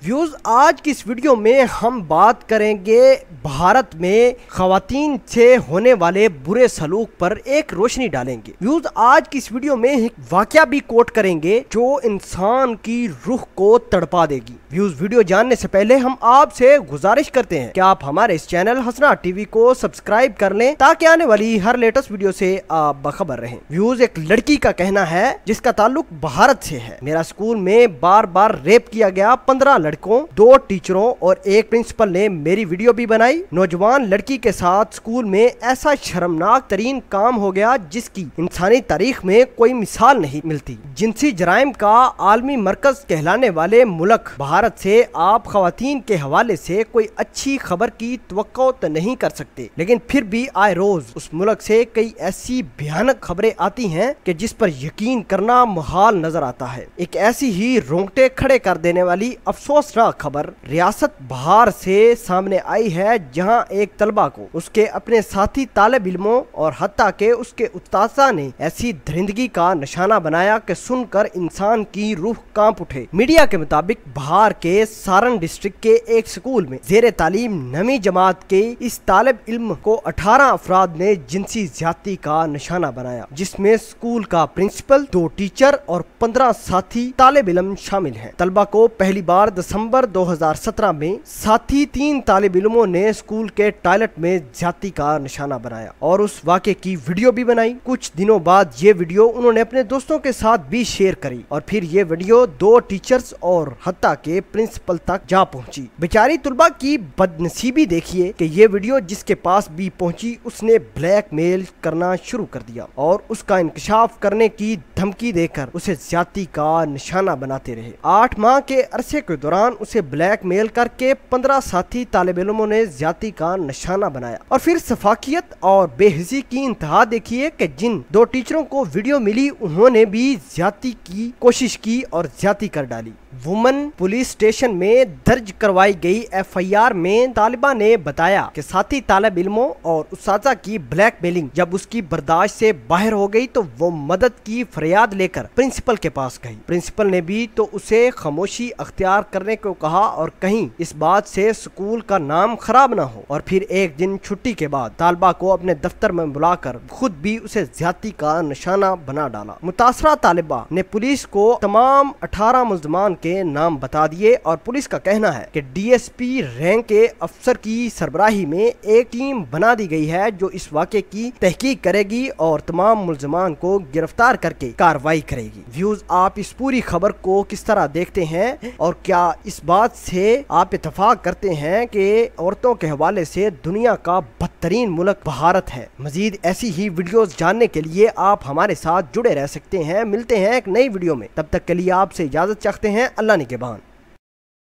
Views आज की इस वीडियो में हम बात करेंगे भारत में खवातीन से होने वाले बुरे सलूक पर एक रोशनी डालेंगे। व्यूज आज की इस वीडियो में एक वाकया भी कोट करेंगे जो इंसान की रूह को तड़पा देगी। व्यूज वीडियो जानने से पहले हम आपसे गुजारिश करते हैं कि आप हमारे इस चैनल हसना टीवी को सब्सक्राइब कर लें ताकि आने वाली हर लेटेस्ट वीडियो से आप बखबर रहें। व्यूज एक लड़की का कहना है जिसका ताल्लुक भारत से है। मेरा स्कूल में बार बार रेप किया गया। 15 लड़कों, 2 टीचरों और एक प्रिंसिपल ने मेरी वीडियो भी बनाई। नौजवान लड़की के साथ स्कूल में ऐसा शर्मनाक तरीन काम हो गया जिसकी इंसानी तारीख में कोई मिसाल नहीं मिलती। जिनसी जराइम का आलमी मरकज कहलाने वाले मुल्क भारत से आप खवातीन के हवाले से कोई अच्छी खबर की तवक्को तो नहीं कर सकते, लेकिन फिर भी आए रोज उस मुल्क से कई ऐसी भयानक खबरें आती हैं कि जिस पर यकीन करना मुहाल नजर आता है। एक ऐसी ही रोंगटे खड़े कर देने वाली अफसोसनाक खबर रियासत बिहार से सामने आई है, जहां एक तलबा को उसके अपने साथी तालिब इल्मों और हत्ता के उसके उस्तादा ने ऐसी दरिंदगी का निशाना बनाया कि सुनकर इंसान की रूह कांप उठे। मीडिया के मुताबिक बिहार के सारण डिस्ट्रिक्ट के एक स्कूल में जेर तालीम 9वीं जमात के इस तालिब इल्म को 18 अफराद ने जिनसी ज्यादती का निशाना बनाया, जिसमें स्कूल का प्रिंसिपल, 2 टीचर और 15 साथी तालिब इल्म शामिल हैं। तलबा को पहली बार दिसंबर 2017 में साथी 3 तालिब इल्मों ने स्कूल के टॉयलेट में ज्यादती का निशाना बनाया और उस वाक़े की वीडियो भी बनाई। कुछ दिनों बाद ये वीडियो उन्होंने अपने दोस्तों के साथ भी शेयर करी और फिर ये वीडियो 2 टीचर्स और हत्ता के प्रिंसिपल तक जा पहुंची। बेचारी तुलबा की बदनसीबी देखिए कि ये वीडियो जिसके पास भी पहुंची उसने ब्लैकमेल करना शुरू कर दिया और उसका इंकशाफ करने की धमकी देकर उसे ज्यादती का निशाना बनाते रहे। 8 माह के अरसे के दौरान उसे ब्लैकमेल करके 15 साथी तालिब इल्मों ने ज्यादती का निशाना बनाया और फिर सफाकियत और बेहिसी की इंतहा देखिए कि जिन 2 टीचरों को वीडियो मिली उन्होंने भी ज्यादती की कोशिश की और ज्यादती कर डाली। वुमन पुलिस स्टेशन में दर्ज करवाई गई एफआईआर में तालिबा ने बताया कि साथी तालिब इल्मों और उस्तादा की ब्लैकमेलिंग जब उसकी बर्दाश्त से बाहर हो गई तो वो मदद की फरियाद लेकर प्रिंसिपल के पास गई। प्रिंसिपल ने भी तो उसे खामोशी अख्तियार करने को कहा और कहीं इस बात से स्कूल का नाम खराब ना हो। और फिर एक दिन छुट्टी के बाद तालिबा को अपने दफ्तर में बुलाकर खुद भी उसे ज्यादती का निशाना बना डाला। मुतासरा तालिबा ने पुलिस को तमाम 18 मुल्ज़मान के नाम बता दिए और पुलिस का कहना है कि डीएसपी रैंक के अफसर की सरबराही में एक टीम बना दी गई है जो इस वाक़े की तहकीक करेगी और तमाम मुल्ज़मान को गिरफ्तार करके कार्रवाई करेगी। व्यूज आप इस पूरी खबर को किस तरह देखते हैं और क्या इस बात से आप इत्तेफाक करते हैं कि औरतों के हवाले से दुनिया का बदतरीन मुल्क भारत है? मजीद ऐसी ही वीडियोस जानने के लिए आप हमारे साथ जुड़े रह सकते हैं। मिलते हैं एक नई वीडियो में, तब तक के लिए आपसे इजाजत चाहते हैं। अल्लाह निगहबान।